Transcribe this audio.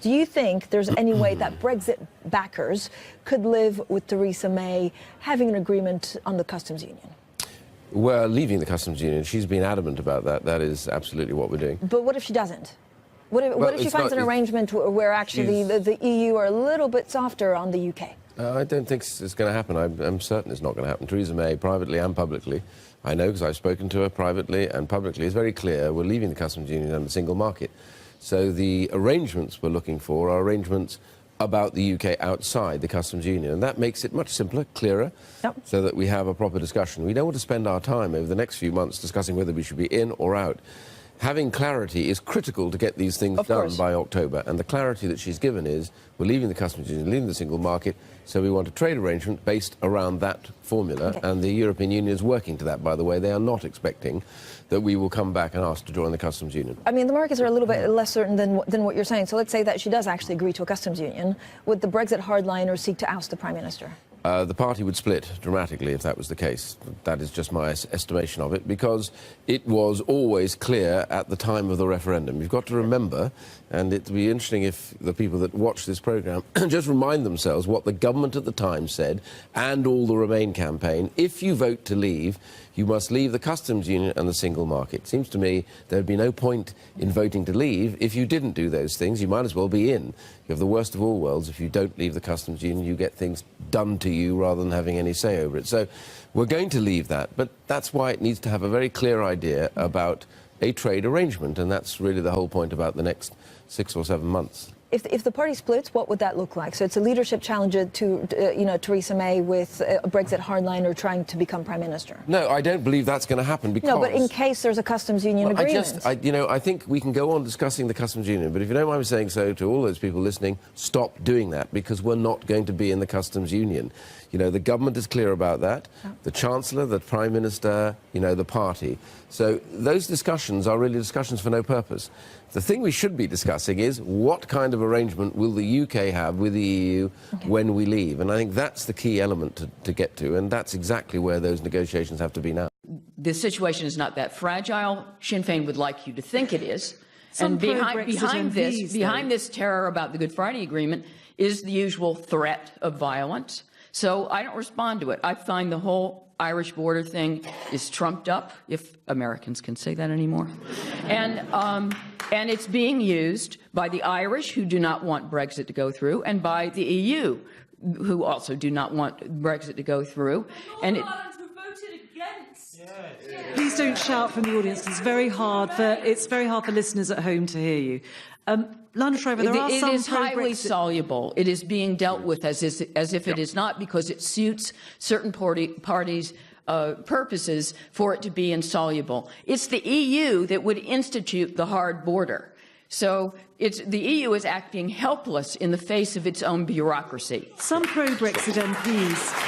Do you think there's any way that Brexit backers could live with Theresa May having an agreement on the customs union? We're leaving the customs union. She's been adamant about that. That is absolutely what we're doing. But what if she doesn't? What if she finds an arrangement where actually the EU are a little bit softer on the UK? I don't think it's going to happen. I'm certain it's not going to happen. Theresa May, privately and publicly, I know because I've spoken to her privately and publicly, is very clear we're leaving the customs union and the single market. So the arrangements we're looking for are arrangements about the UK outside the customs union, and that makes it much simpler, clearer, so that we have a proper discussion. We don't want to spend our time over the next few months discussing whether we should be in or out. Having clarity is critical to get these things done by October, and the clarity that she's given is we're leaving the customs union, leaving the single market, so we want a trade arrangement based around that formula, and the European Union is working to that, by the way. They are not expecting that we will come back and ask to join the customs union. I mean, the markets are a little bit less certain than what you're saying. So let's say that she does actually agree to a customs union. Would the Brexit hardliners seek to oust the Prime Minister? The party would split dramatically if that was the case. That is just my estimation of it, because it was always clear at the time of the referendum. You've got to remember, and it'd be interesting if the people that watch this programme just remind themselves what the government at the time said, and all the Remain campaign. If you vote to leave, you must leave the customs union and the single market. It seems to me there'd be no point in voting to leave if you didn't do those things. You might as well be in. You have the worst of all worlds. If you don't leave the customs union, you get things done to you rather than having any say over it. So we're going to leave that, but that's why it needs to have a very clear idea about a trade arrangement, and that's really the whole point about the next 6 or 7 months. If the party splits, what would that look like? So it's a leadership challenge to Theresa May with a Brexit hardliner trying to become Prime Minister. No, I don't believe that's going to happen, because... No, but in case there's a customs union agreement. I think we can go on discussing the customs union, but if you don't mind me saying so to all those people listening, stop doing that, because we're not going to be in the customs union. You know, the government is clear about that, the Chancellor, the Prime Minister, the party. So those discussions are really discussions for no purpose. The thing we should be discussing is what kind of arrangement will the UK have with the EU when we leave? And I think that's the key element to get to, and that's exactly where those negotiations have to be now. The situation is not that fragile. Sinn Féin would like you to think it is. And behind this terror about the Good Friday Agreement is the usual threat of violence. So I don't respond to it. I find the whole Irish border thing is trumped up, if Americans can say that anymore. And it's being used by the Irish, who do not want Brexit to go through, and by the EU, who also do not want Brexit to go through. And it, Please don't shout from the audience. It's very hard for listeners at home to hear you. Lana Shriver, it is highly soluble. It is being dealt with as if it is not, because it suits certain parties' purposes for it to be insoluble. It's the EU that would institute the hard border. So the EU is acting helpless in the face of its own bureaucracy. Some pro-Brexit MPs